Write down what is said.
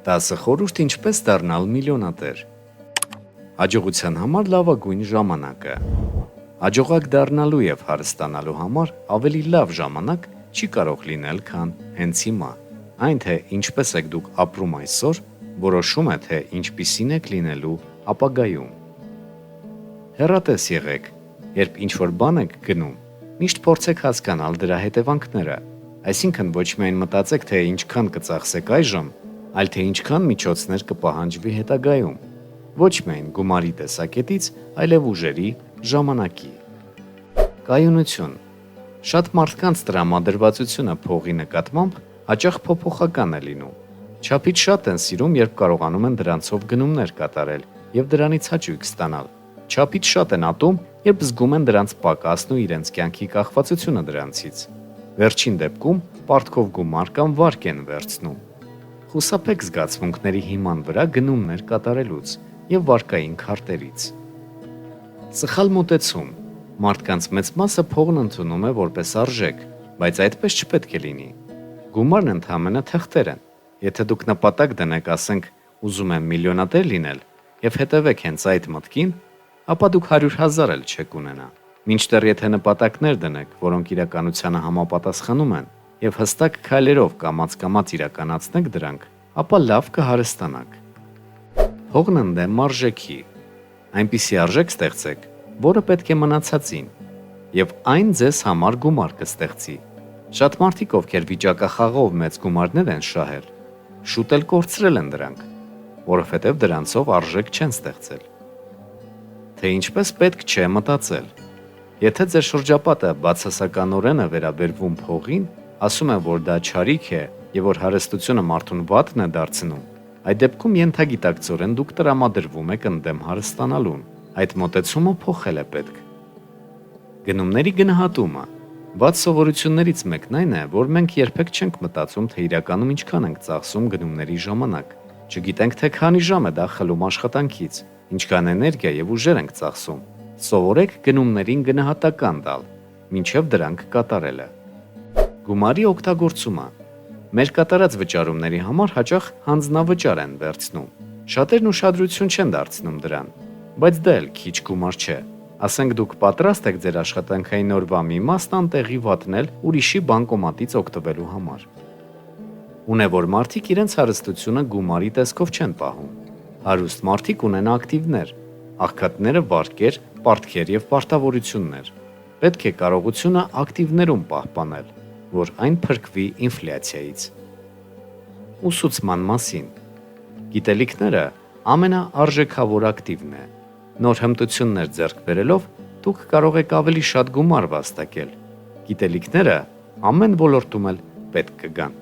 10 խորհուրդ ինչպես դառնալ միլիոնատեր։ Հաջողության համար լավագույն ժամանակը։ Հաջողակ դառնալու եւ հարստանալու համար ավելի լավ ժամանակ չի կարող լինել, քան հենց հիմա։ Այն թե ինչպես եք դուք ապրում այսօր, որոշում է, թե ինչպիսին եք լինելու ապագայում։ Հեռատես եղեք, երբ ինչ-որ բան եք գնում, միշտ փորձեք հասկանալ դրա հետևանքները, այսինքն ոչ միայն մտածեք, թե ինչքան կծախսեք այժմ, այլ թե ինչքան միջոցներ կպահանջվի հետագայում, ոչ միայն գումարի տեսակետից, այլև ուժերի, ժամանակի։ Կայունություն։ Շատ մարդկանց տրամադրվածությունը փողի նկատմամբ հաճախ փոփոխական է լինում։ Չափից շատ են սիրում, երբ կարողանում են դրանցով գնումներ կատարել եւ դրանից հաճույք ստանալ։ Չափից շատ են ատում, երբ զգում են դրանց պակասն ու իրենց կյանքի կախվածությունը դրանցից։ Վերջին դեպքում պարտքով գումար կամ վարկ են վերցնում։ Խուսափեք զգացմունքների հիման վրա գնումներ կատարելուց եւ վարկային քարտերից։ Սխալ մոտեցում։ Մարդկանց մեծ մասը փողն ընդունում է որպես արժեք, բայց այդպես չպետք է լինի։ Գումարն ընդհանրապես թղթեր են։ Եթե դուք նպատակ դնեք, ասենք, ուզում եմ միլիոնատեր լինել եւ հետևեք հենց այդ մտքին, ապա դուք 100,000 էլ չեք ունենա։ Մինչդեռ եթե նպատակներ դնեք, որոնք իրականությանը համապատասխանում են, եւ հստակ քայլերով կամաց իրականացնեք դրանք, ապա լավ կհարստանաք։ Փողն ընդդեմ արժեքի։ Այնպիսի արժեք ստեղծեք, որը պետք է մնացածին, եւ այն ձեզ համար գումար կստեղծի։ Շատ մարդիկ, ովքեր վիճակախաղով մեծ գումարներ են շահել, շուտ էլ կորցրել են դրանք, որովհետեւ դրանցով արժեք չեն ստեղծել։ Թե ինչպես պետք չէ մտածել։ Եթե ձեր շրջապատը բացասականորեն է վերաբերվում փողին, ասում են, որ դա չարիք է եւ որ հարստությունը մարդուն վատն է դարձնում, այդ դեպքում ենթագիտակցորեն դուք տրամադրվում եք ընդդեմ հարստանալուն։ Այդ մոտեցումը փոխել է պետք։ Գնումների գնահատումը։ Բաց սովորություններից մեկն այն է, որ մենք երբեք չենք մտածում, թե իրականում ինչքան ենք ծախսում գնումների ժամանակ։ Չգիտենք, թե քանի ժամ է դա խլում աշխատանքից, ինչքան էներգիա եւ ուժեր ենք ծախսում։ Սովորեք գնումներին գնահատական տալ, մինչև դրանք կատարելը։ Գումարի օգտագործումը։ Մեր կատարած վճարումների համար հաճախ հանձնավճար են վերցնում։ Շատերն ուշադրություն չեն դարձնում դրան, բայց դա էլ քիչ գումար չէ։ Ասենք դուք պատրաստ եք ձեր աշխատանքային օրվա մի մասն անտեղի վատնել ուրիշի բանկոմատից օգտվելու համար։ Ունևոր մարդիկ իրենց հարստությունը գումարի տեսքով չեն պահում։ Հարուստ մարդիկ ունեն ակտիվներ, աղքատները վարկեր, պարտքեր եւ պարտավորություններ։ Պետք է կարողությունը ակտիվներում պահպանել, որ այն փրկվի ինֆլյացիայից։ Ուսուցման մասին։ Գիտելիքները ամենաարժեքավոր ակտիվն է։ Նոր հմտություններ ձեռք բերելով դուք կարող եք ավելի շատ գումար վաստակել։ Գիտելիքները ամեն ոլորտում էլ պետք կգան։